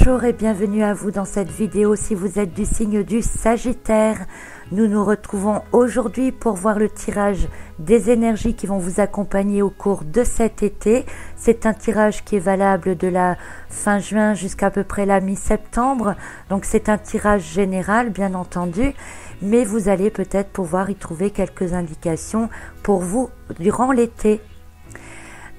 Bonjour et bienvenue à vous dans cette vidéo si vous êtes du signe du Sagittaire. Nous nous retrouvons aujourd'hui pour voir le tirage des énergies qui vont vous accompagner au cours de cet été. C'est un tirage qui est valable de la fin juin jusqu'à peu près la mi-septembre. Donc c'est un tirage général bien entendu, mais vous allez peut-être pouvoir y trouver quelques indications pour vous durant l'été.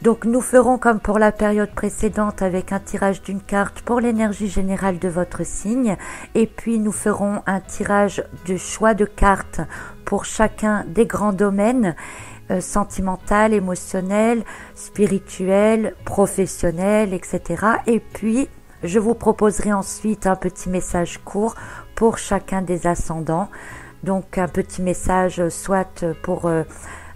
Donc nous ferons comme pour la période précédente avec un tirage d'une carte pour l'énergie générale de votre signe et puis nous ferons un tirage de choix de cartes pour chacun des grands domaines sentimental, émotionnel, spirituel, professionnel, etc. Et puis je vous proposerai ensuite un petit message court pour chacun des ascendants. Donc un petit message soit pour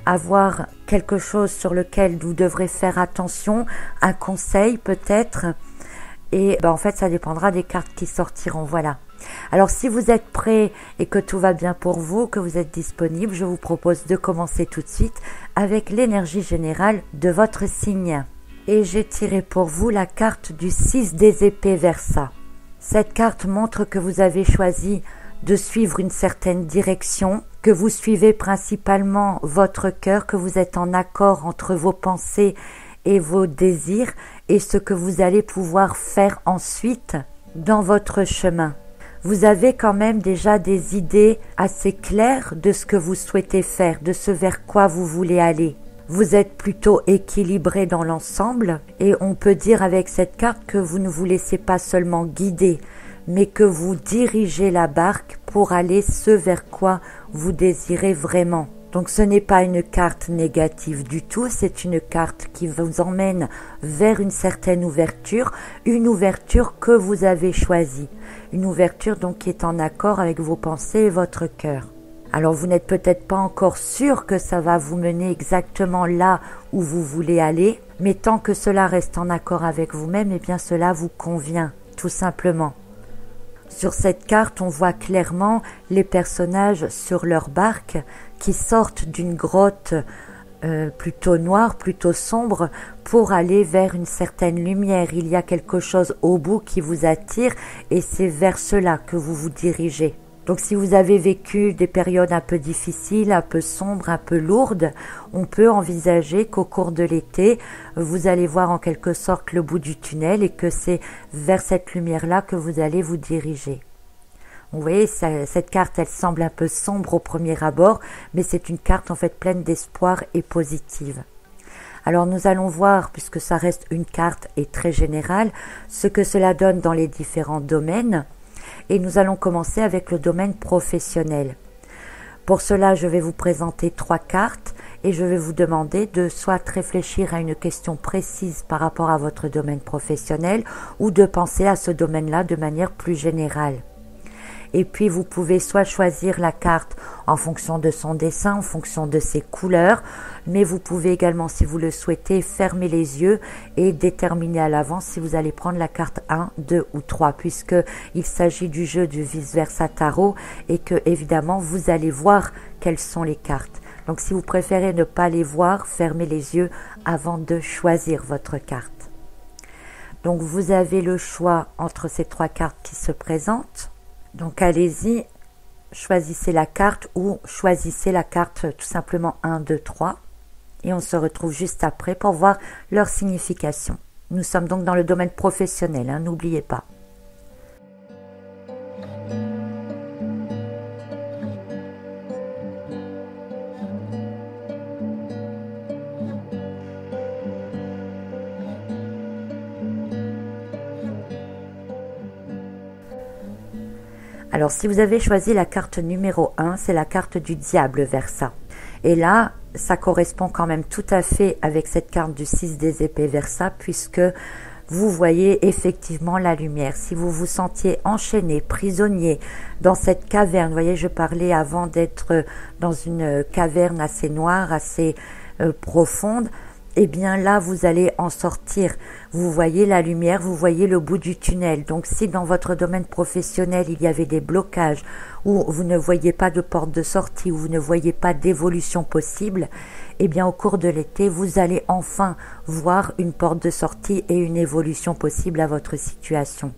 avoir quelque chose sur lequel vous devrez faire attention, un conseil peut-être, et en fait ça dépendra des cartes qui sortiront, voilà. Alors si vous êtes prêts et que tout va bien pour vous, que vous êtes disponible, je vous propose de commencer tout de suite avec l'énergie générale de votre signe. Et j'ai tiré pour vous la carte du 6 des épées Verseau. Cette carte montre que vous avez choisi de suivre une certaine direction, que vous suivez principalement votre cœur, que vous êtes en accord entre vos pensées et vos désirs et ce que vous allez pouvoir faire ensuite dans votre chemin. Vous avez quand même déjà des idées assez claires de ce que vous souhaitez faire, de ce vers quoi vous voulez aller. Vous êtes plutôt équilibré dans l'ensemble et on peut dire avec cette carte que vous ne vous laissez pas seulement guider, mais que vous dirigez la barque pour aller ce vers quoi vous désirez vraiment. Donc ce n'est pas une carte négative du tout, c'est une carte qui vous emmène vers une certaine ouverture, une ouverture que vous avez choisie. Une ouverture donc qui est en accord avec vos pensées et votre cœur. Alors vous n'êtes peut-être pas encore sûr que ça va vous mener exactement là où vous voulez aller, mais tant que cela reste en accord avec vous-même, eh bien cela vous convient, tout simplement. Sur cette carte, on voit clairement les personnages sur leur barque qui sortent d'une grotte plutôt noire, plutôt sombre, pour aller vers une certaine lumière. Il y a quelque chose au bout qui vous attire et c'est vers cela que vous vous dirigez. Donc si vous avez vécu des périodes un peu difficiles, un peu sombres, un peu lourdes, on peut envisager qu'au cours de l'été, vous allez voir en quelque sorte le bout du tunnel et que c'est vers cette lumière-là que vous allez vous diriger. Vous voyez, cette carte, elle semble un peu sombre au premier abord, mais c'est une carte en fait pleine d'espoir et positive. Alors nous allons voir, puisque ça reste une carte et très générale, ce que cela donne dans les différents domaines. Et nous allons commencer avec le domaine professionnel. Pour cela, je vais vous présenter 3 cartes et je vais vous demander de soit réfléchir à une question précise par rapport à votre domaine professionnel ou de penser à ce domaine-là de manière plus générale. Et puis vous pouvez soit choisir la carte en fonction de son dessin, en fonction de ses couleurs, mais vous pouvez également, si vous le souhaitez, fermer les yeux et déterminer à l'avance si vous allez prendre la carte 1, 2 ou 3, puisqu'il s'agit du jeu du vice-versa tarot et que évidemment vous allez voir quelles sont les cartes. Donc si vous préférez ne pas les voir, fermez les yeux avant de choisir votre carte. Donc vous avez le choix entre ces 3 cartes qui se présentent. Donc allez-y, choisissez la carte ou choisissez la carte tout simplement 1, 2, 3 et on se retrouve juste après pour voir leur signification. Nous sommes donc dans le domaine professionnel, n'oubliez pas. Alors si vous avez choisi la carte numéro 1, c'est la carte du diable Verseau. Et là, ça correspond quand même tout à fait avec cette carte du 6 des épées Verseau, puisque vous voyez effectivement la lumière. Si vous vous sentiez enchaîné, prisonnier dans cette caverne, vous voyez, je parlais avant d'être dans une caverne assez noire, assez profonde, eh bien là, vous allez en sortir. Vous voyez la lumière, vous voyez le bout du tunnel. Donc si dans votre domaine professionnel, il y avait des blocages, ou vous ne voyez pas de porte de sortie, ou vous ne voyez pas d'évolution possible, eh bien au cours de l'été, vous allez enfin voir une porte de sortie et une évolution possible à votre situation.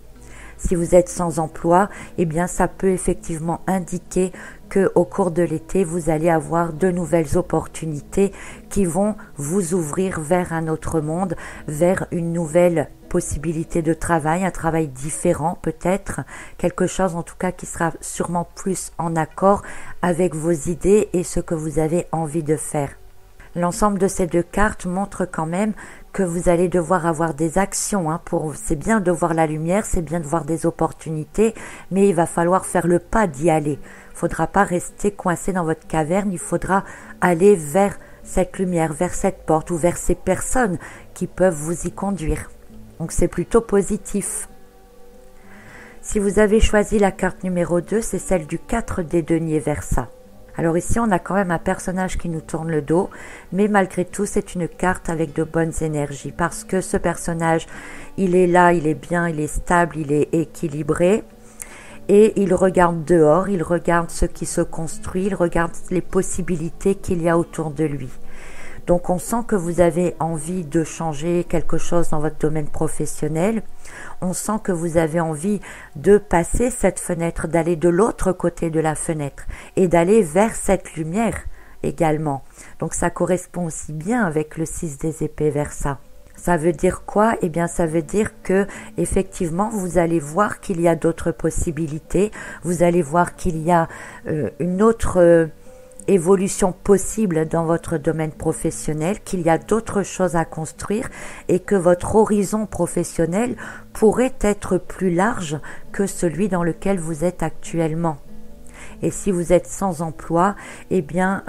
Si vous êtes sans emploi, eh bien ça peut effectivement indiquer que au cours de l'été, vous allez avoir de nouvelles opportunités qui vont vous ouvrir vers un autre monde, vers une nouvelle possibilité de travail, un travail différent peut-être, quelque chose en tout cas qui sera sûrement plus en accord avec vos idées et ce que vous avez envie de faire. L'ensemble de ces deux cartes montre quand même que vous allez devoir avoir des actions. C'est bien de voir la lumière, c'est bien de voir des opportunités, mais il va falloir faire le pas d'y aller. Il ne faudra pas rester coincé dans votre caverne, il faudra aller vers cette lumière, vers cette porte ou vers ces personnes qui peuvent vous y conduire. Donc c'est plutôt positif. Si vous avez choisi la carte numéro 2, c'est celle du 4 des deniers Versa. Alors ici, on a quand même un personnage qui nous tourne le dos, mais malgré tout, c'est une carte avec de bonnes énergies parce que ce personnage, il est là, il est bien, il est stable, il est équilibré et il regarde dehors, il regarde ce qui se construit, il regarde les possibilités qu'il y a autour de lui. Donc on sent que vous avez envie de changer quelque chose dans votre domaine professionnel. On sent que vous avez envie de passer cette fenêtre, d'aller de l'autre côté de la fenêtre et d'aller vers cette lumière également. Donc ça correspond aussi bien avec le 6 des épées Versa. Ça veut dire quoi? Eh bien, ça veut dire que effectivement, vous allez voir qu'il y a d'autres possibilités. Vous allez voir qu'il y a une autre évolution possible dans votre domaine professionnel, qu'il y a d'autres choses à construire et que votre horizon professionnel pourrait être plus large que celui dans lequel vous êtes actuellement. Et si vous êtes sans emploi, eh bien,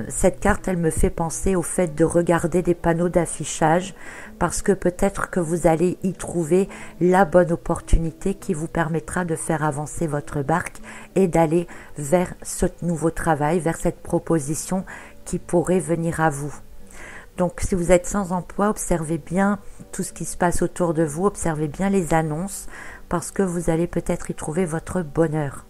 cette carte, elle me fait penser au fait de regarder des panneaux d'affichage parce que peut-être que vous allez y trouver la bonne opportunité qui vous permettra de faire avancer votre barque et d'aller vers ce nouveau travail, vers cette proposition qui pourrait venir à vous. Donc, si vous êtes sans emploi, observez bien tout ce qui se passe autour de vous, observez bien les annonces parce que vous allez peut-être y trouver votre bonheur.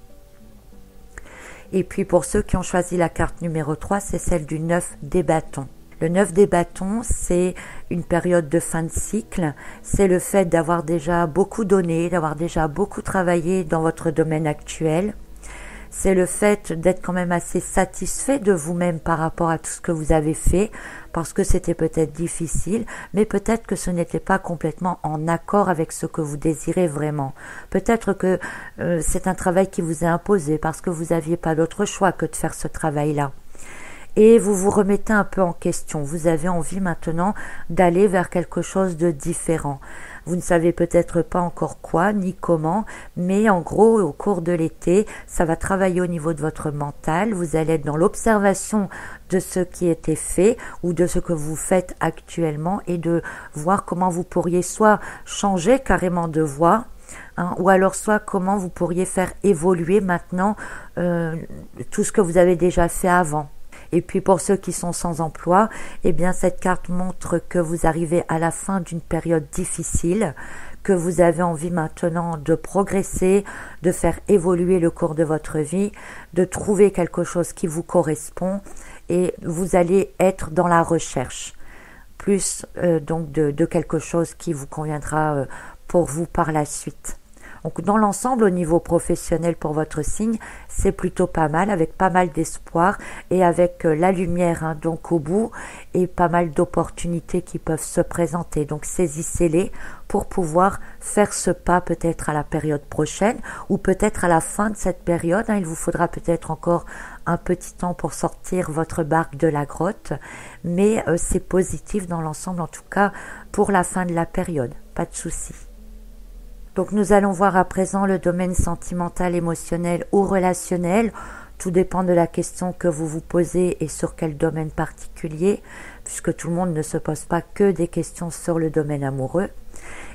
Et puis pour ceux qui ont choisi la carte numéro 3, c'est celle du 9 des bâtons. Le 9 des bâtons, c'est une période de fin de cycle, c'est le fait d'avoir déjà beaucoup donné, d'avoir déjà beaucoup travaillé dans votre domaine actuel. C'est le fait d'être quand même assez satisfait de vous-même par rapport à tout ce que vous avez fait, parce que c'était peut-être difficile, mais peut-être que ce n'était pas complètement en accord avec ce que vous désirez vraiment. Peut-être que c'est un travail qui vous est imposé parce que vous n'aviez pas d'autre choix que de faire ce travail-là. Et vous vous remettez un peu en question. Vous avez envie maintenant d'aller vers quelque chose de différent. Vous ne savez peut-être pas encore quoi ni comment, mais en gros, au cours de l'été, ça va travailler au niveau de votre mental. Vous allez être dans l'observation de ce qui a été fait ou de ce que vous faites actuellement et de voir comment vous pourriez soit changer carrément de voie, ou alors soit comment vous pourriez faire évoluer maintenant tout ce que vous avez déjà fait avant. Et puis pour ceux qui sont sans emploi, eh bien cette carte montre que vous arrivez à la fin d'une période difficile, que vous avez envie maintenant de progresser, de faire évoluer le cours de votre vie, de trouver quelque chose qui vous correspond et vous allez être dans la recherche, plus donc de quelque chose qui vous conviendra pour vous par la suite. Donc dans l'ensemble, au niveau professionnel pour votre signe, c'est plutôt pas mal, avec pas mal d'espoir et avec la lumière donc au bout et pas mal d'opportunités qui peuvent se présenter. Donc saisissez-les pour pouvoir faire ce pas peut-être à la période prochaine ou peut-être à la fin de cette période. Il vous faudra peut-être encore un petit temps pour sortir votre barque de la grotte, mais c'est positif dans l'ensemble en tout cas pour la fin de la période, pas de souci. Donc nous allons voir à présent le domaine sentimental, émotionnel ou relationnel. Tout dépend de la question que vous vous posez et sur quel domaine particulier, puisque tout le monde ne se pose pas que des questions sur le domaine amoureux.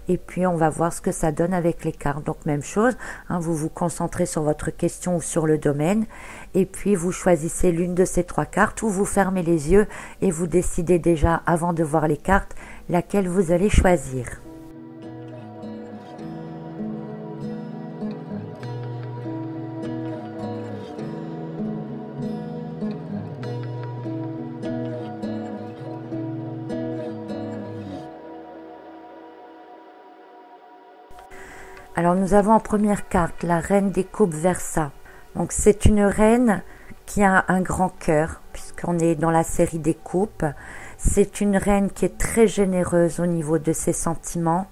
Et puis on va voir ce que ça donne avec les cartes. Donc même chose, vous vous concentrez sur votre question ou sur le domaine, et puis vous choisissez l'une de ces trois cartes ou vous fermez les yeux et vous décidez déjà avant de voir les cartes laquelle vous allez choisir. Alors nous avons en première carte la reine des coupes Versa. Donc c'est une reine qui a un grand cœur, puisqu'on est dans la série des coupes. C'est une reine qui est très généreuse au niveau de ses sentiments,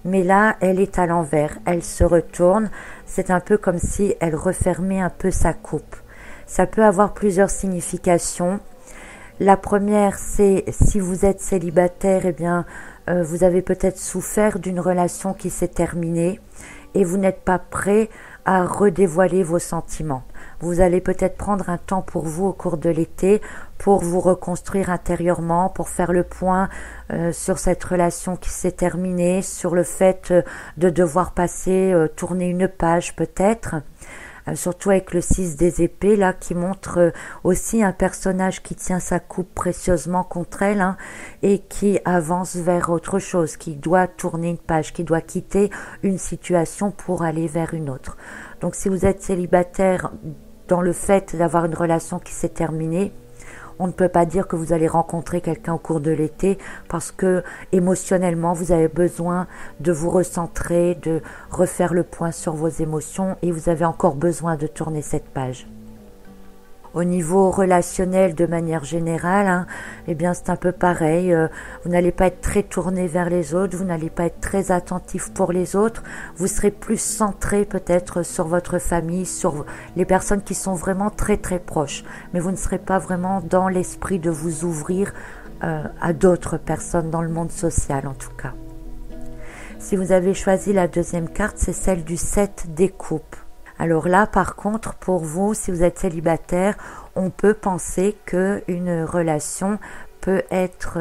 mais là elle est à l'envers, elle se retourne, c'est un peu comme si elle refermait un peu sa coupe. Ça peut avoir plusieurs significations. La première, c'est si vous êtes célibataire, eh bien vous avez peut-être souffert d'une relation qui s'est terminée et vous n'êtes pas prêt à redévoiler vos sentiments. Vous allez peut-être prendre un temps pour vous au cours de l'été pour vous reconstruire intérieurement, pour faire le point sur cette relation qui s'est terminée, sur le fait de devoir tourner une page peut-être. Surtout avec le 6 des épées là qui montre aussi un personnage qui tient sa coupe précieusement contre elle et qui avance vers autre chose, qui doit tourner une page, qui doit quitter une situation pour aller vers une autre. Donc si vous êtes célibataire dans le fait d'avoir une relation qui s'est terminée, on ne peut pas dire que vous allez rencontrer quelqu'un au cours de l'été parce que émotionnellement, vous avez besoin de vous recentrer, de refaire le point sur vos émotions et vous avez encore besoin de tourner cette page. Au niveau relationnel, de manière générale, eh bien c'est un peu pareil. Vous n'allez pas être très tourné vers les autres, vous n'allez pas être très attentif pour les autres. Vous serez plus centré peut-être sur votre famille, sur les personnes qui sont vraiment très très proches. Mais vous ne serez pas vraiment dans l'esprit de vous ouvrir à d'autres personnes dans le monde social en tout cas. Si vous avez choisi la deuxième carte, c'est celle du 7 des coupes. Alors là, par contre, pour vous, si vous êtes célibataire, on peut penser qu'une relation peut être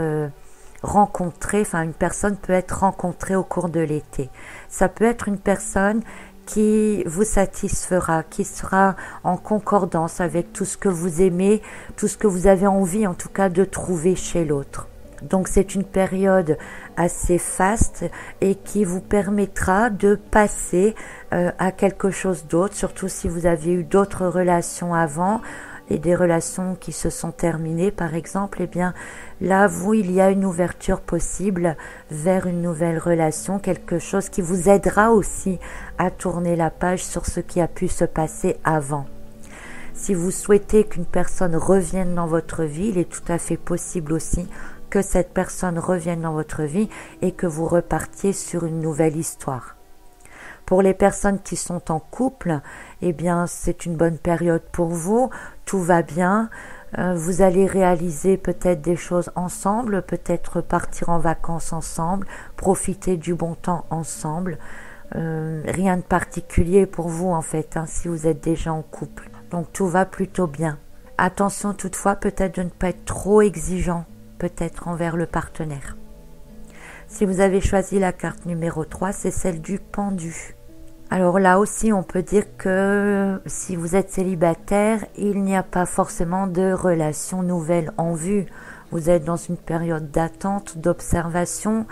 rencontrée, enfin une personne peut être rencontrée au cours de l'été. Ça peut être une personne qui vous satisfera, qui sera en concordance avec tout ce que vous aimez, tout ce que vous avez envie en tout cas de trouver chez l'autre. Donc c'est une période assez faste et qui vous permettra de passer à quelque chose d'autre, surtout si vous avez eu d'autres relations avant et des relations qui se sont terminées par exemple, eh bien là il y a une ouverture possible vers une nouvelle relation, quelque chose qui vous aidera aussi à tourner la page sur ce qui a pu se passer avant. Si vous souhaitez qu'une personne revienne dans votre vie, il est tout à fait possible aussi que cette personne revienne dans votre vie et que vous repartiez sur une nouvelle histoire. Pour les personnes qui sont en couple, eh bien c'est une bonne période pour vous, tout va bien, vous allez réaliser peut-être des choses ensemble, peut-être partir en vacances ensemble, profiter du bon temps ensemble, rien de particulier pour vous en fait, si vous êtes déjà en couple. Donc tout va plutôt bien. Attention toutefois peut-être de ne pas être trop exigeant, peut-être envers le partenaire. Si vous avez choisi la carte numéro 3, c'est celle du pendu. Alors là aussi, on peut dire que si vous êtes célibataire, il n'y a pas forcément de relation nouvelle en vue. Vous êtes dans une période d'attente, d'observation.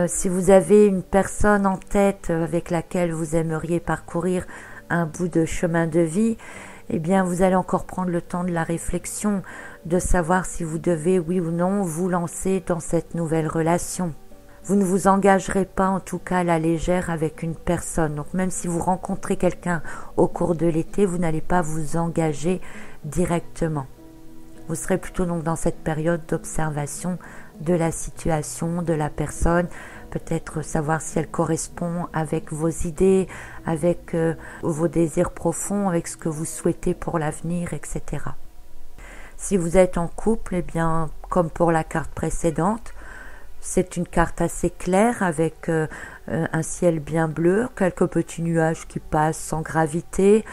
Si vous avez une personne en tête avec laquelle vous aimeriez parcourir un bout de chemin de vie, eh bien vous allez encore prendre le temps de la réflexion, de savoir si vous devez, oui ou non, vous lancer dans cette nouvelle relation. Vous ne vous engagerez pas en tout cas à la légère avec une personne. Donc même si vous rencontrez quelqu'un au cours de l'été, vous n'allez pas vous engager directement. Vous serez plutôt donc dans cette période d'observation de la situation, de la personne, peut-être savoir si elle correspond avec vos idées, avec vos désirs profonds, avec ce que vous souhaitez pour l'avenir, etc. Si vous êtes en couple, eh bien, comme pour la carte précédente, c'est une carte assez claire avec un ciel bien bleu, quelques petits nuages qui passent sans gravité.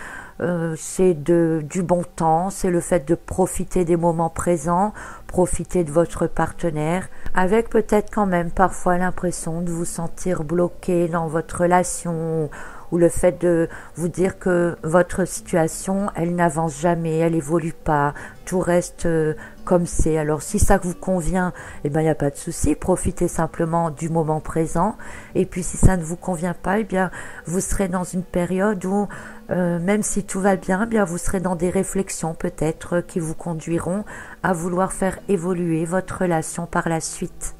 C'est du bon temps, c'est le fait de profiter des moments présents, profiter de votre partenaire, avec peut-être quand même parfois l'impression de vous sentir bloqué dans votre relation, ou le fait de vous dire que votre situation, elle n'avance jamais, elle évolue pas, tout reste comme c'est. Alors si ça vous convient, eh ben il n'y a pas de souci, profitez simplement du moment présent. Et puis si ça ne vous convient pas, eh bien vous serez dans une période où même si tout va bien, eh bien vous serez dans des réflexions peut-être qui vous conduiront à vouloir faire évoluer votre relation par la suite.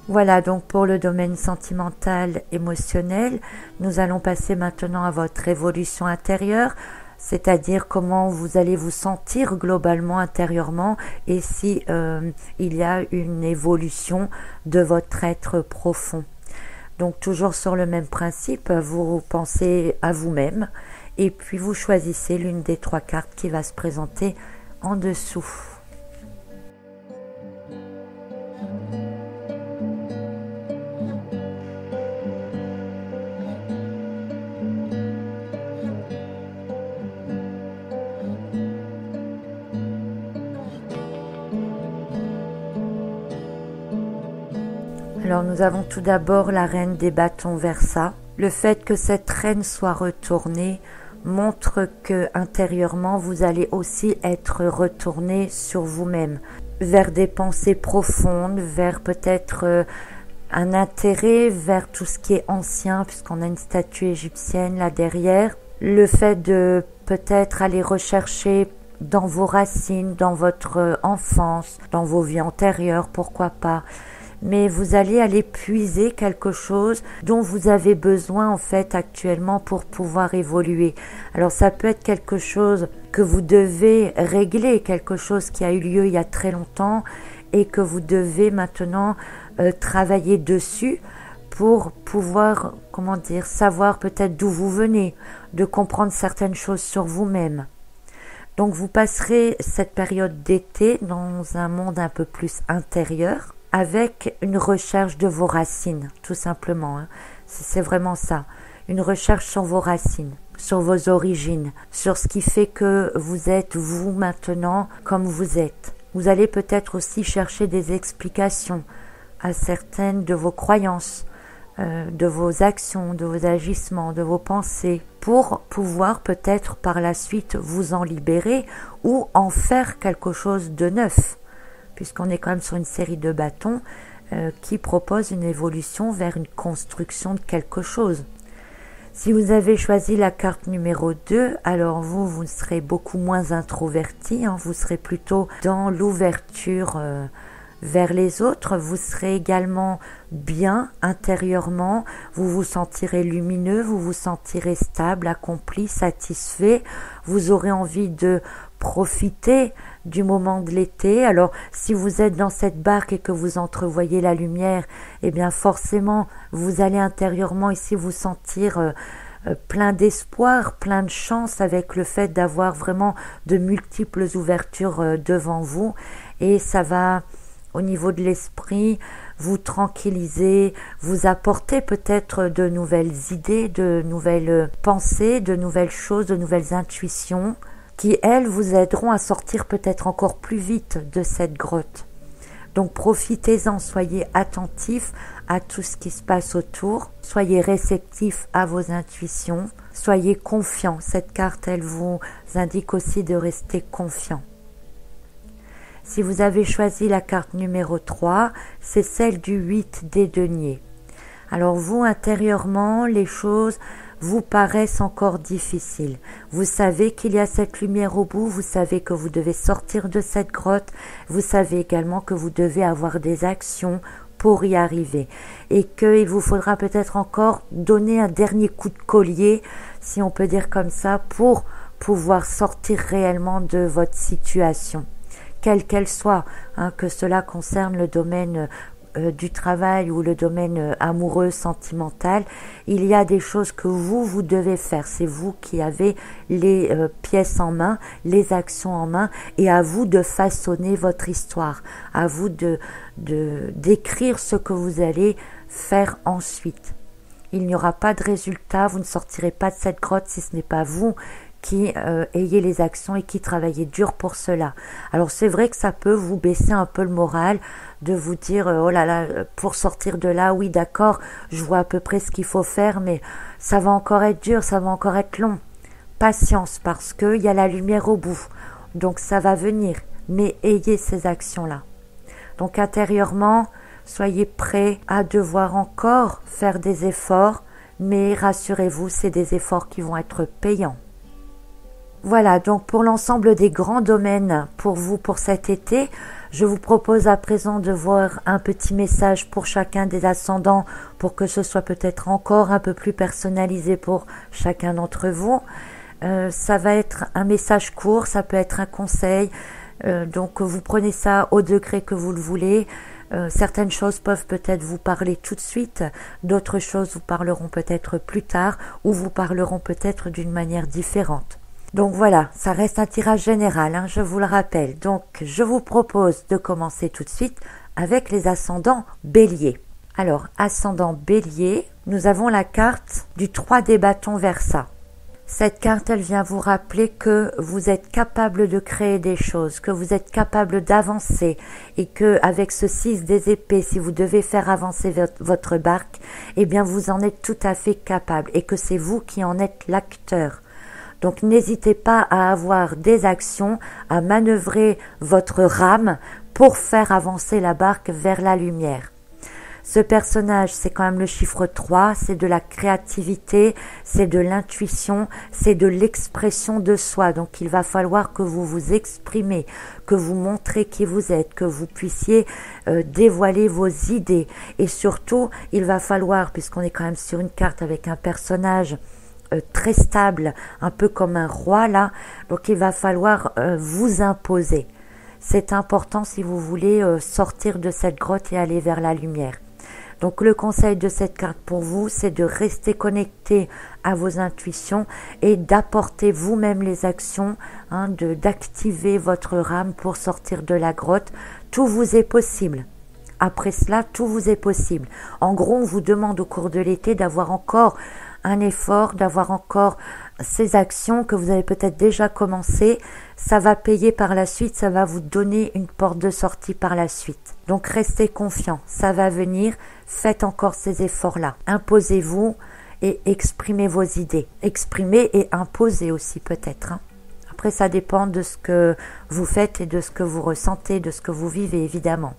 Voilà donc pour le domaine sentimental, émotionnel. Nous allons passer maintenant à votre évolution intérieure, c'est-à-dire comment vous allez vous sentir globalement intérieurement et si il y a une évolution de votre être profond. Donc toujours sur le même principe, vous pensez à vous-même et puis vous choisissez l'une des 3 cartes qui va se présenter en dessous. Alors nous avons tout d'abord la reine des bâtons Versa. Le fait que cette reine soit retournée montre que intérieurement vous allez aussi être retourné sur vous-même, vers des pensées profondes, vers peut-être un intérêt vers tout ce qui est ancien, puisqu'on a une statue égyptienne là derrière. Le fait de peut-être aller rechercher dans vos racines, dans votre enfance, dans vos vies antérieures, pourquoi pas. Mais vous allez aller puiser quelque chose dont vous avez besoin en fait actuellement pour pouvoir évoluer. Alors ça peut être quelque chose que vous devez régler, quelque chose qui a eu lieu il y a très longtemps et que vous devez maintenant travailler dessus pour pouvoir, savoir peut-être d'où vous venez, de comprendre certaines choses sur vous-même. Donc vous passerez cette période d'été dans un monde un peu plus intérieur, avec une recherche de vos racines, tout simplement. C'est vraiment ça, une recherche sur vos racines, sur vos origines, sur ce qui fait que vous êtes vous maintenant comme vous êtes. Vous allez peut-être aussi chercher des explications à certaines de vos croyances, de vos actions, de vos agissements, de vos pensées, pour pouvoir peut-être par la suite vous en libérer ou en faire quelque chose de neuf. Puisqu'on est quand même sur une série de bâtons qui propose une évolution vers une construction de quelque chose. Si vous avez choisi la carte numéro 2, alors vous serez beaucoup moins introverti, vous serez plutôt dans l'ouverture vers les autres, vous serez également bien intérieurement, vous vous sentirez lumineux, vous vous sentirez stable, accompli, satisfait, vous aurez envie de profiter du moment de l'été. Alors si vous êtes dans cette barque et que vous entrevoyez la lumière, eh bien forcément vous allez intérieurement ici vous sentir plein d'espoir, plein de chance avec le fait d'avoir vraiment de multiples ouvertures devant vous, et ça va au niveau de l'esprit vous tranquilliser, vous apporter peut-être de nouvelles idées, de nouvelles pensées, de nouvelles choses, de nouvelles intuitions qui, elles, vous aideront à sortir peut-être encore plus vite de cette grotte. Donc profitez-en, soyez attentifs à tout ce qui se passe autour, soyez réceptifs à vos intuitions, soyez confiants. Cette carte, elle vous indique aussi de rester confiant. Si vous avez choisi la carte numéro 3, c'est celle du 8 des deniers. Alors vous, intérieurement, les choses vous paraissent encore difficiles. Vous savez qu'il y a cette lumière au bout, vous savez que vous devez sortir de cette grotte, vous savez également que vous devez avoir des actions pour y arriver et qu'il vous faudra peut-être encore donner un dernier coup de collier, si on peut dire comme ça, pour pouvoir sortir réellement de votre situation, quelle qu'elle soit, que cela concerne le domaine du travail ou le domaine amoureux, sentimental. Il y a des choses que vous devez faire. C'est vous qui avez les pièces en main, les actions en main, et à vous de façonner votre histoire, à vous d'écrire ce que vous allez faire ensuite. Il n'y aura pas de résultat, vous ne sortirez pas de cette grotte si ce n'est pas vous qui ayez les actions et qui travaillez dur pour cela. Alors c'est vrai que ça peut vous baisser un peu le moral, de vous dire oh là là, pour sortir de là, oui d'accord, je vois à peu près ce qu'il faut faire, mais ça va encore être dur, ça va encore être long. Patience, parce qu'il y a la lumière au bout, donc ça va venir, mais ayez ces actions-là. Donc intérieurement, soyez prêts à devoir encore faire des efforts, mais rassurez-vous, c'est des efforts qui vont être payants. Voilà, donc pour l'ensemble des grands domaines pour vous pour cet été, je vous propose à présent de voir un petit message pour chacun des ascendants pour que ce soit peut-être encore un peu plus personnalisé pour chacun d'entre vous. Ça va être un message court, ça peut être un conseil, donc vous prenez ça au degré que vous le voulez. Certaines choses peuvent peut-être vous parler tout de suite, d'autres choses vous parleront peut-être plus tard ou vous parleront peut-être d'une manière différente. Donc voilà, ça reste un tirage général, hein, je vous le rappelle. Donc je vous propose de commencer tout de suite avec les ascendants Bélier. Alors, ascendant Bélier, nous avons la carte du 3 des bâtons Verseau. Cette carte, elle vient vous rappeler que vous êtes capable de créer des choses, que vous êtes capable d'avancer et que avec ce 6 des épées, si vous devez faire avancer votre barque, eh bien vous en êtes tout à fait capable et que c'est vous qui en êtes l'acteur. Donc n'hésitez pas à avoir des actions, à manœuvrer votre rame pour faire avancer la barque vers la lumière. Ce personnage, c'est quand même le chiffre 3, c'est de la créativité, c'est de l'intuition, c'est de l'expression de soi. Donc il va falloir que vous vous exprimez, que vous montrez qui vous êtes, que vous puissiez dévoiler vos idées. Et surtout, il va falloir, puisqu'on est quand même sur une carte avec un personnage très stable, un peu comme un roi là, donc il va falloir vous imposer. C'est important si vous voulez sortir de cette grotte et aller vers la lumière. Donc le conseil de cette carte pour vous, c'est de rester connecté à vos intuitions et d'apporter vous-même les actions, hein, d'activer votre rame pour sortir de la grotte. Tout vous est possible. Après cela, tout vous est possible. En gros, on vous demande au cours de l'été d'avoir encore un effort, d'avoir encore ces actions que vous avez peut-être déjà commencé. Ça va payer par la suite, ça va vous donner une porte de sortie par la suite. Donc restez confiants, ça va venir, faites encore ces efforts-là. Imposez-vous et exprimez vos idées. Exprimez et imposez aussi peut-être, hein. Après, ça dépend de ce que vous faites et de ce que vous ressentez, de ce que vous vivez évidemment.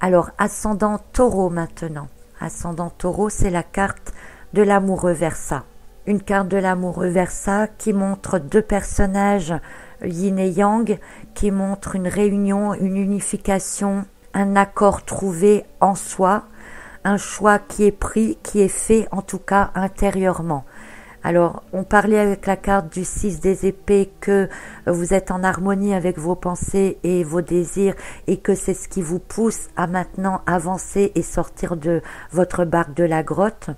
Alors, ascendant Taureau maintenant. Ascendant Taureau, c'est la carte de l'amoureux Verseau. Une carte de l'amoureux Verseau qui montre deux personnages yin et yang, qui montre une réunion, une unification, un accord trouvé en soi, un choix qui est pris, qui est fait en tout cas intérieurement. Alors, on parlait avec la carte du 6 des épées que vous êtes en harmonie avec vos pensées et vos désirs et que c'est ce qui vous pousse à maintenant avancer et sortir de votre barque de la grotte.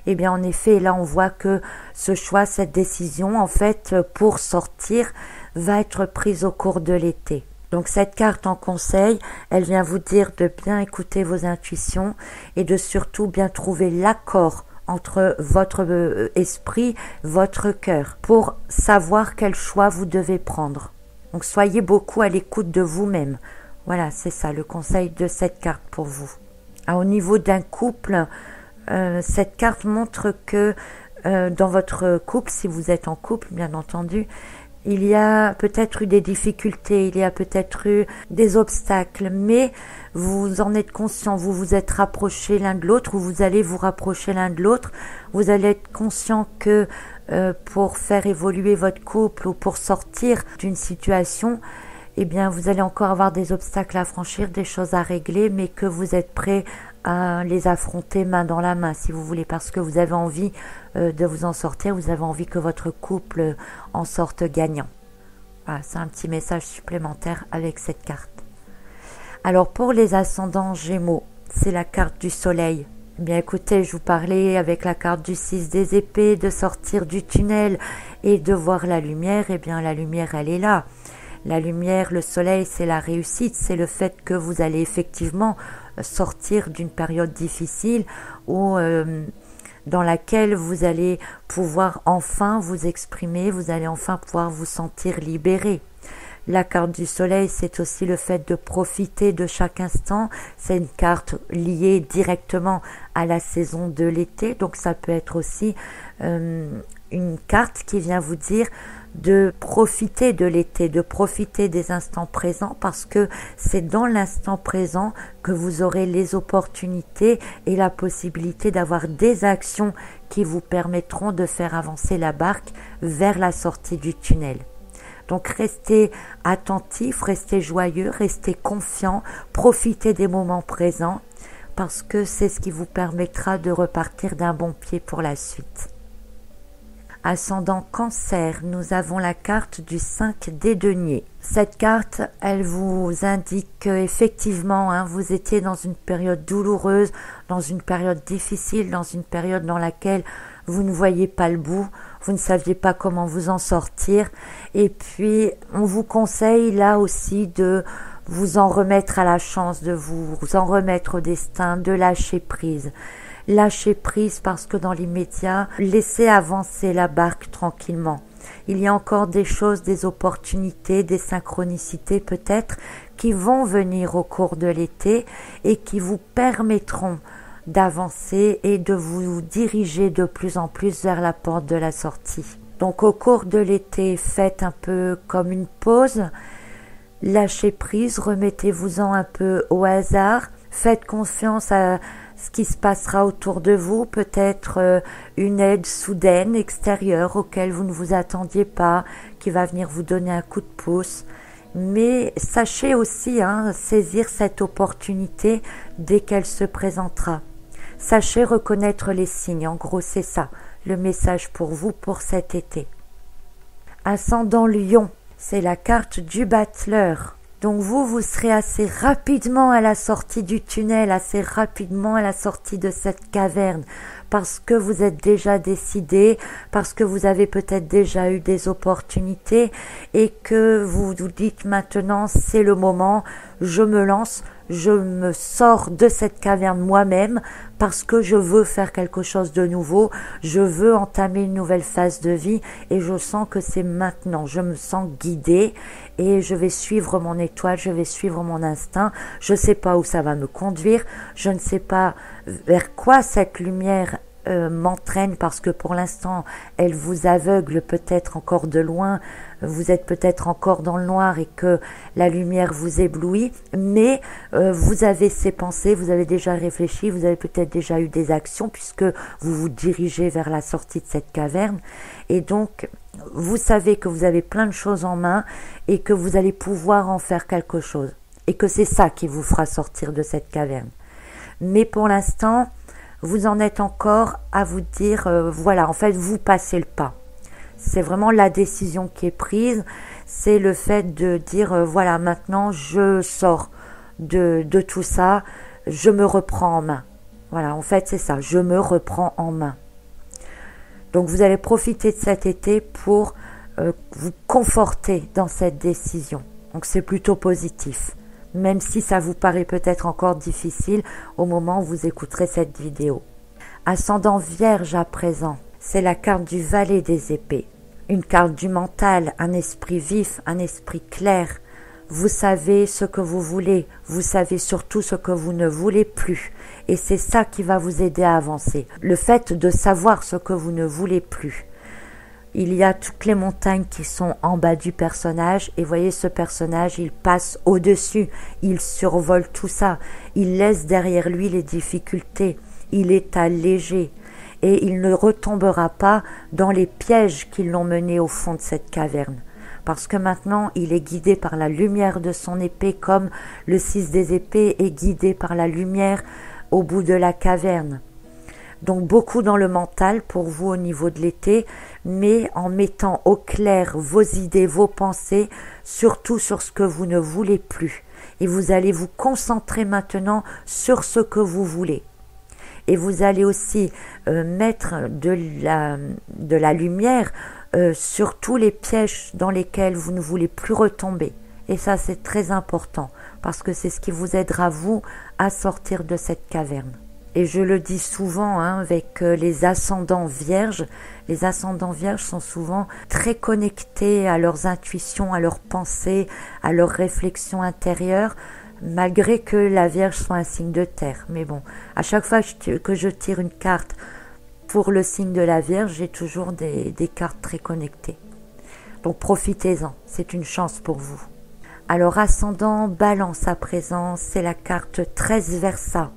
Eh bien, en effet, là, on voit que ce choix, cette décision, en fait, pour sortir, va être prise au cours de l'été. Donc, cette carte en conseil, elle vient vous dire de bien écouter vos intuitions et de surtout bien trouver l'accord entre votre esprit, votre cœur, pour savoir quel choix vous devez prendre. Donc, soyez beaucoup à l'écoute de vous-même. Voilà, c'est ça le conseil de cette carte pour vous. Au niveau d'un couple, cette carte montre que dans votre couple, si vous êtes en couple, bien entendu, il y a peut-être eu des difficultés, il y a peut-être eu des obstacles, mais vous en êtes conscient, vous vous êtes rapprochés l'un de l'autre, ou vous allez vous rapprocher l'un de l'autre. Vous allez être conscient que pour faire évoluer votre couple ou pour sortir d'une situation, eh bien, vous allez encore avoir des obstacles à franchir, des choses à régler, mais que vous êtes prêt à les affronter main dans la main, si vous voulez, parce que vous avez envie de vous en sortir, vous avez envie que votre couple en sorte gagnant. Voilà, c'est un petit message supplémentaire avec cette carte. Alors, pour les ascendants Gémeaux, c'est la carte du soleil. Eh bien, écoutez, je vous parlais avec la carte du 6 des épées de sortir du tunnel et de voir la lumière. Eh bien, la lumière, elle est là. La lumière, le soleil, c'est la réussite, c'est le fait que vous allez effectivement sortir d'une période difficile ou dans laquelle vous allez pouvoir enfin vous exprimer, vous allez enfin pouvoir vous sentir libéré. La carte du soleil, c'est aussi le fait de profiter de chaque instant. C'est une carte liée directement à la saison de l'été, donc ça peut être aussi une carte qui vient vous dire de profiter de l'été, de profiter des instants présents, parce que c'est dans l'instant présent que vous aurez les opportunités et la possibilité d'avoir des actions qui vous permettront de faire avancer la barque vers la sortie du tunnel. Donc restez attentifs, restez joyeux, restez confiants, profitez des moments présents parce que c'est ce qui vous permettra de repartir d'un bon pied pour la suite. Ascendant Cancer, nous avons la carte du 5 des deniers. Cette carte, elle vous indique qu'effectivement, vous étiez dans une période douloureuse, dans une période difficile, dans une période dans laquelle vous ne voyez pas le bout, vous ne saviez pas comment vous en sortir. Et puis, on vous conseille là aussi de vous en remettre à la chance, de vous en remettre au destin, de lâcher prise. Lâchez prise parce que dans l'immédiat, laissez avancer la barque tranquillement. Il y a encore des choses, des opportunités, des synchronicités peut-être qui vont venir au cours de l'été et qui vous permettront d'avancer et de vous diriger de plus en plus vers la porte de la sortie. Donc au cours de l'été, faites un peu comme une pause, lâchez prise, remettez-vous-en un peu au hasard, faites confiance à ce qui se passera autour de vous, peut-être une aide soudaine extérieure auquel vous ne vous attendiez pas, qui va venir vous donner un coup de pouce. Mais sachez aussi saisir cette opportunité dès qu'elle se présentera. Sachez reconnaître les signes, en gros c'est ça, le message pour vous pour cet été. Ascendant Lion, c'est la carte du battleur. Donc vous serez assez rapidement à la sortie du tunnel, assez rapidement à la sortie de cette caverne, parce que vous êtes déjà décidé, parce que vous avez peut-être déjà eu des opportunités et que vous vous dites maintenant c'est le moment, je me lance, je me sors de cette caverne moi-même parce que je veux faire quelque chose de nouveau, je veux entamer une nouvelle phase de vie et je sens que c'est maintenant, je me sens guidée et je vais suivre mon étoile, je vais suivre mon instinct, je ne sais pas où ça va me conduire, je ne sais pas vers quoi cette lumière m'entraîne parce que pour l'instant elle vous aveugle peut-être encore de loin, vous êtes peut-être encore dans le noir et que la lumière vous éblouit, mais vous avez ces pensées, vous avez déjà réfléchi, vous avez peut-être déjà eu des actions puisque vous vous dirigez vers la sortie de cette caverne et donc vous savez que vous avez plein de choses en main et que vous allez pouvoir en faire quelque chose et que c'est ça qui vous fera sortir de cette caverne. Mais pour l'instant, vous en êtes encore à vous dire, voilà, en fait, vous passez le pas. C'est vraiment la décision qui est prise. C'est le fait de dire, voilà, maintenant, je sors de tout ça, je me reprends en main. Voilà, en fait, c'est ça, je me reprends en main. Donc, vous allez profiter de cet été pour vous conforter dans cette décision. Donc, c'est plutôt positif. Même si ça vous paraît peut-être encore difficile au moment où vous écouterez cette vidéo. Ascendant Vierge à présent, c'est la carte du valet des épées. Une carte du mental, un esprit vif, un esprit clair. Vous savez ce que vous voulez, vous savez surtout ce que vous ne voulez plus. Et c'est ça qui va vous aider à avancer. Le fait de savoir ce que vous ne voulez plus. Il y a toutes les montagnes qui sont en bas du personnage et voyez ce personnage, il passe au-dessus, il survole tout ça, il laisse derrière lui les difficultés, il est allégé et il ne retombera pas dans les pièges qui l'ont mené au fond de cette caverne. Parce que maintenant, il est guidé par la lumière de son épée comme le 6 des épées est guidé par la lumière au bout de la caverne. Donc beaucoup dans le mental pour vous au niveau de l'été, mais en mettant au clair vos idées, vos pensées, surtout sur ce que vous ne voulez plus. Et vous allez vous concentrer maintenant sur ce que vous voulez. Et vous allez aussi mettre de la lumière sur tous les pièges dans lesquels vous ne voulez plus retomber. Et ça, c'est très important, parce que c'est ce qui vous aidera, vous, à sortir de cette caverne. Et je le dis souvent avec les ascendants vierges. Les ascendants vierges sont souvent très connectés à leurs intuitions, à leurs pensées, à leurs réflexions intérieures, malgré que la Vierge soit un signe de terre. Mais bon, à chaque fois que je tire une carte pour le signe de la Vierge, j'ai toujours des cartes très connectées. Donc profitez-en, c'est une chance pour vous. Alors ascendant Balance à présent, c'est la carte 13 Versa.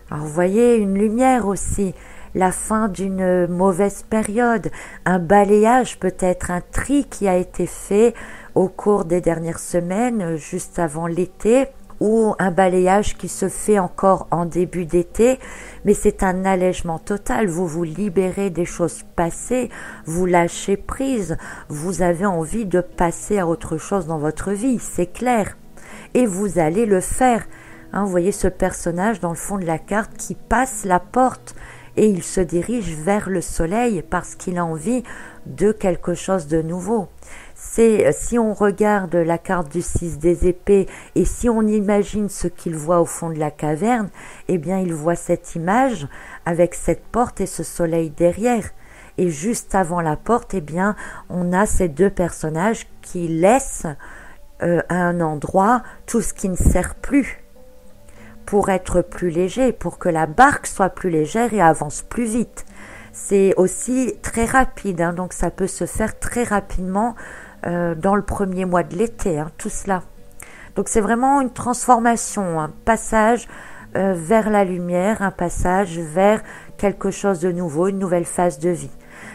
Alors vous voyez une lumière aussi, la fin d'une mauvaise période, un balayage peut-être, un tri qui a été fait au cours des dernières semaines, juste avant l'été, ou un balayage qui se fait encore en début d'été, mais c'est un allègement total. Vous vous libérez des choses passées, vous lâchez prise, vous avez envie de passer à autre chose dans votre vie, c'est clair. Et vous allez le faire. Vous voyez ce personnage dans le fond de la carte qui passe la porte et il se dirige vers le soleil parce qu'il a envie de quelque chose de nouveau. Si on regarde la carte du 6 des épées et si on imagine ce qu'il voit au fond de la caverne, eh bien il voit cette image avec cette porte et ce soleil derrière. Et juste avant la porte, eh bien on a ces deux personnages qui laissent à un endroit tout ce qui ne sert plus pour être plus léger, pour que la barque soit plus légère et avance plus vite. C'est aussi très rapide, donc ça peut se faire très rapidement dans le premier mois de l'été, tout cela. Donc c'est vraiment une transformation, un passage vers la lumière, un passage vers quelque chose de nouveau, une nouvelle phase de vie.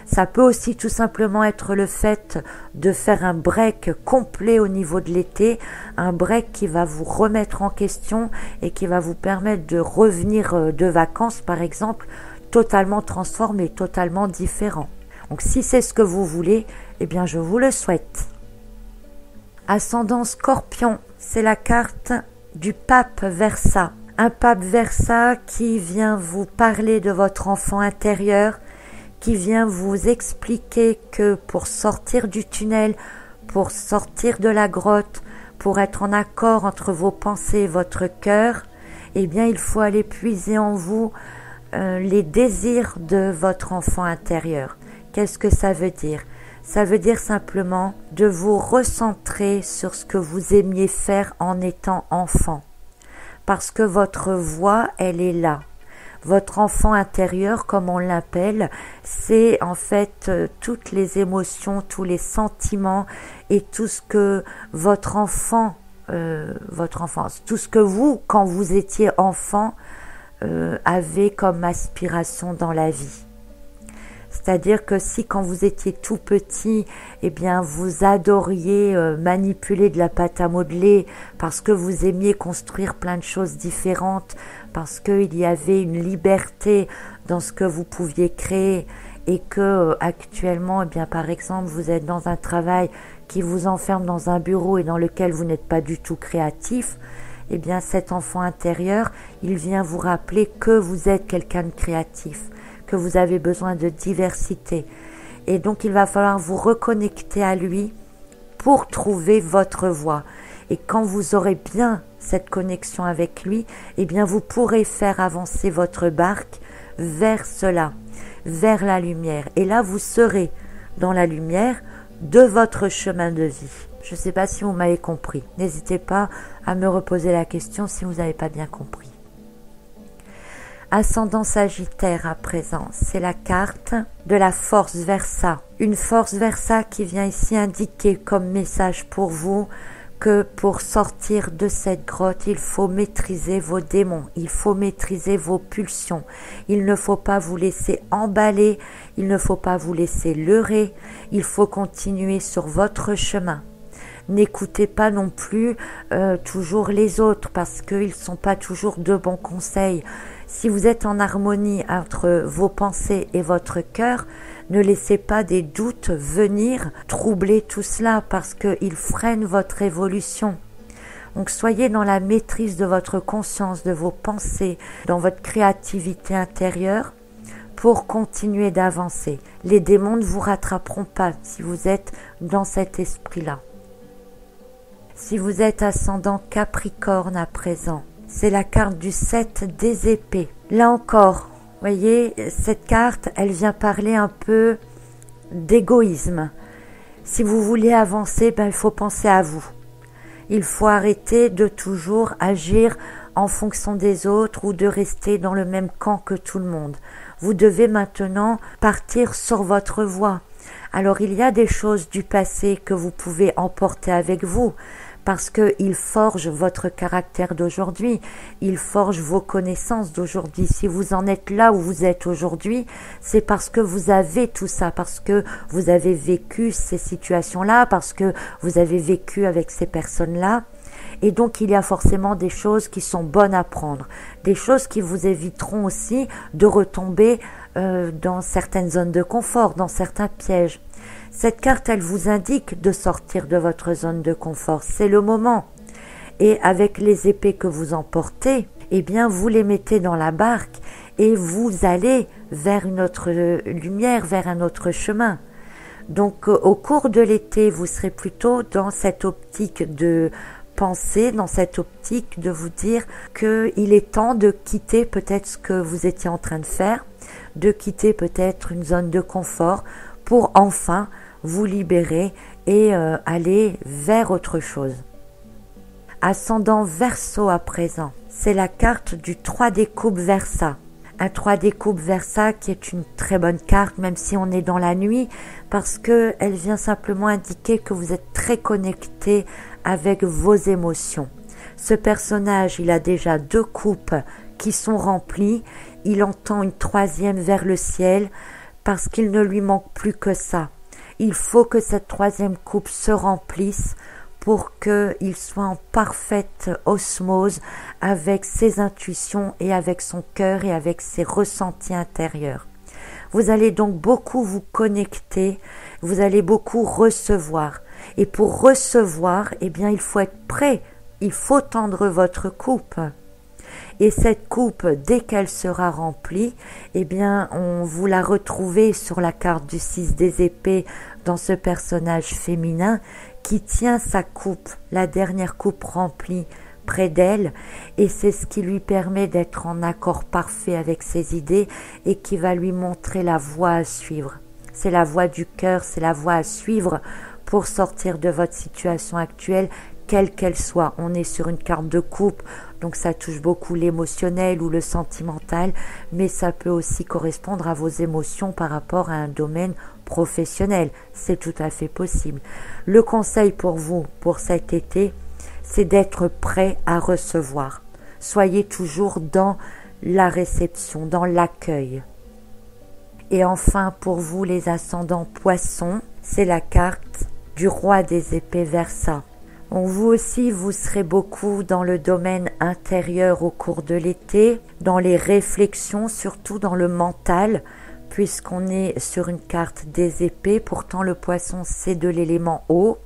Ça peut aussi tout simplement être le fait de faire un break complet au niveau de l'été, un break qui va vous remettre en question et qui va vous permettre de revenir de vacances par exemple, totalement transformé, totalement différent. Donc si c'est ce que vous voulez, eh bien je vous le souhaite. Ascendant Scorpion, c'est la carte du pape Versa. Un pape Versa qui vient vous parler de votre enfant intérieur, qui vient vous expliquer que pour sortir du tunnel, pour sortir de la grotte, pour être en accord entre vos pensées et votre cœur, eh bien il faut aller puiser en vous les désirs de votre enfant intérieur. Qu'est-ce que ça veut dire ? Ça veut dire simplement de vous recentrer sur ce que vous aimiez faire en étant enfant. Parce que votre voix, elle est là. Votre enfant intérieur, comme on l'appelle, c'est en fait toutes les émotions, tous les sentiments et tout ce que votre enfance, tout ce que vous, quand vous étiez enfant, avez comme aspiration dans la vie. C'est-à-dire que si quand vous étiez tout petit, eh bien vous adoriez manipuler de la pâte à modeler parce que vous aimiez construire plein de choses différentes, parce qu'il y avait une liberté dans ce que vous pouviez créer et que actuellement, eh bien par exemple, vous êtes dans un travail qui vous enferme dans un bureau et dans lequel vous n'êtes pas du tout créatif, eh bien cet enfant intérieur, il vient vous rappeler que vous êtes quelqu'un de créatif, que vous avez besoin de diversité. Et donc il va falloir vous reconnecter à lui pour trouver votre voie. Et quand vous aurez bien cette connexion avec lui, eh bien vous pourrez faire avancer votre barque vers cela, vers la lumière. Et là vous serez dans la lumière de votre chemin de vie. Je ne sais pas si vous m'avez compris. N'hésitez pas à me reposer la question si vous n'avez pas bien compris. Ascendant Sagittaire à présent, c'est la carte de la force Versa. Une force Versa qui vient ici indiquer comme message pour vous que pour sortir de cette grotte, il faut maîtriser vos démons, il faut maîtriser vos pulsions. Il ne faut pas vous laisser emballer, il ne faut pas vous laisser leurrer, il faut continuer sur votre chemin. N'écoutez pas non plus toujours les autres parce qu'ils ne sont pas toujours de bons conseils. Si vous êtes en harmonie entre vos pensées et votre cœur, ne laissez pas des doutes venir troubler tout cela parce qu'ils freinent votre évolution. Donc soyez dans la maîtrise de votre conscience, de vos pensées, dans votre créativité intérieure pour continuer d'avancer. Les démons ne vous rattraperont pas si vous êtes dans cet esprit-là. Si vous êtes ascendant Capricorne à présent, c'est la carte du 7 des épées. Là encore, voyez, cette carte, elle vient parler un peu d'égoïsme. Si vous voulez avancer, il faut penser à vous. Il faut arrêter de toujours agir en fonction des autres ou de rester dans le même camp que tout le monde. Vous devez maintenant partir sur votre voie. Alors il y a des choses du passé que vous pouvez emporter avec vous, parce qu'il forge votre caractère d'aujourd'hui, il forge vos connaissances d'aujourd'hui. Si vous en êtes là où vous êtes aujourd'hui, c'est parce que vous avez tout ça, parce que vous avez vécu ces situations-là, parce que vous avez vécu avec ces personnes-là. Et donc, il y a forcément des choses qui sont bonnes à prendre, des choses qui vous éviteront aussi de retomber dans certaines zones de confort, dans certains pièges. Cette carte, elle vous indique de sortir de votre zone de confort. C'est le moment. Et avec les épées que vous emportez, eh bien, vous les mettez dans la barque et vous allez vers une autre lumière, vers un autre chemin. Donc, au cours de l'été, vous serez plutôt dans cette optique de penser, dans cette optique de vous dire qu'il est temps de quitter peut-être ce que vous étiez en train de faire, de quitter peut-être une zone de confort pour enfin vous libérer et aller vers autre chose. Ascendant Verseau à présent, c'est la carte du 3 des coupes Versa. Un 3 des coupes Versa qui est une très bonne carte, même si on est dans la nuit, parce qu'elle vient simplement indiquer que vous êtes très connecté avec vos émotions. Ce personnage, il a déjà 2 coupes qui sont remplies, il entend une 3e vers le ciel, parce qu'il ne lui manque plus que ça. Il faut que cette 3e coupe se remplisse pour qu'il soit en parfaite osmose avec ses intuitions et avec son cœur et avec ses ressentis intérieurs. Vous allez donc beaucoup vous connecter, vous allez beaucoup recevoir. Et pour recevoir, eh bien, il faut être prêt, il faut tendre votre coupe. Et cette coupe, dès qu'elle sera remplie, eh bien, vous la retrouvez sur la carte du 6 des épées dans ce personnage féminin qui tient sa coupe, la dernière coupe remplie près d'elle, et c'est ce qui lui permet d'être en accord parfait avec ses idées et qui va lui montrer la voie à suivre. C'est la voie du cœur, c'est la voie à suivre pour sortir de votre situation actuelle, quelle qu'elle soit. On est sur une carte de coupe, donc ça touche beaucoup l'émotionnel ou le sentimental, mais ça peut aussi correspondre à vos émotions par rapport à un domaine professionnel. C'est tout à fait possible. Le conseil pour vous, pour cet été, c'est d'être prêt à recevoir. Soyez toujours dans la réception, dans l'accueil. Et enfin, pour vous les ascendants poissons, c'est la carte du roi des épées Versa. Donc vous aussi, vous serez beaucoup dans le domaine intérieur au cours de l'été, dans les réflexions, surtout dans le mental, puisqu'on est sur une carte des épées. Pourtant, le poisson, c'est de l'élément eau.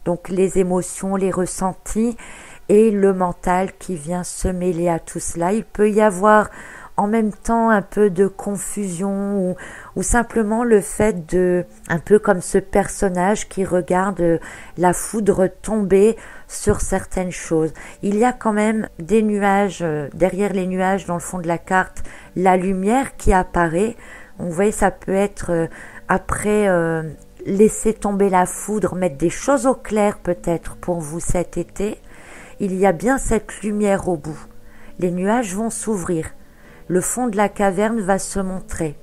Donc les émotions, les ressentis et le mental qui vient se mêler à tout cela. Il peut y avoir en même temps un peu de confusion ou simplement le fait de, un peu comme ce personnage qui regarde la foudre tomber sur certaines choses. Il y a quand même des nuages, derrière les nuages dans le fond de la carte, la lumière qui apparaît. Vous voyez, ça peut être après laisser tomber la foudre, mettre des choses au clair peut-être pour vous cet été. Il y a bien cette lumière au bout. Les nuages vont s'ouvrir. Le fond de la caverne va se montrer.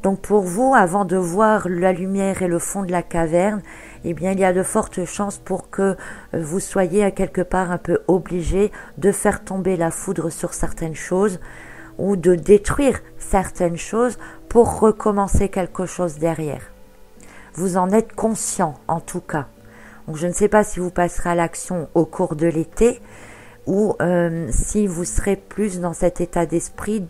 Donc pour vous, avant de voir la lumière et le fond de la caverne, eh bien il y a de fortes chances pour que vous soyez à quelque part un peu obligé de faire tomber la foudre sur certaines choses ou de détruire certaines choses pour recommencer quelque chose derrière. Vous en êtes conscient en tout cas. Donc je ne sais pas si vous passerez à l'action au cours de l'été, ou si vous serez plus dans cet état d'esprit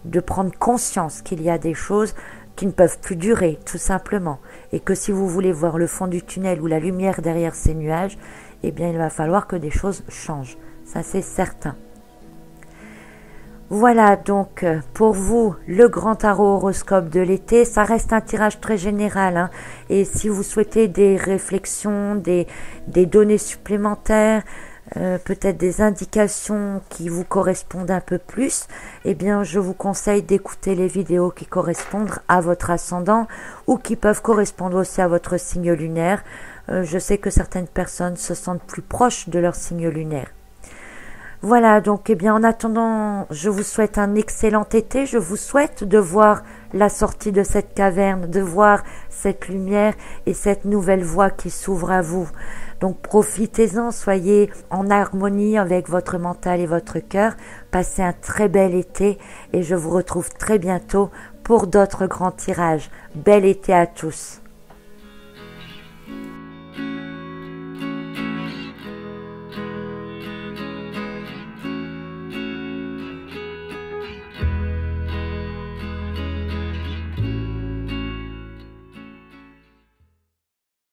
de prendre conscience qu'il y a des choses qui ne peuvent plus durer, tout simplement. Et que si vous voulez voir le fond du tunnel ou la lumière derrière ces nuages, eh bien il va falloir que des choses changent. Ça c'est certain. Voilà donc pour vous le grand tarot horoscope de l'été. Ça reste un tirage très général, hein. Et si vous souhaitez des réflexions, des données supplémentaires, peut-être des indications qui vous correspondent un peu plus, eh bien je vous conseille d'écouter les vidéos qui correspondent à votre ascendant ou qui peuvent correspondre aussi à votre signe lunaire. Je sais que certaines personnes se sentent plus proches de leur signe lunaire. Voilà, donc eh bien en attendant, je vous souhaite un excellent été, je vous souhaite de voir la sortie de cette caverne, de voir cette lumière et cette nouvelle voie qui s'ouvre à vous. Donc profitez-en, soyez en harmonie avec votre mental et votre cœur, passez un très bel été et je vous retrouve très bientôt pour d'autres grands tirages. Bel été à tous!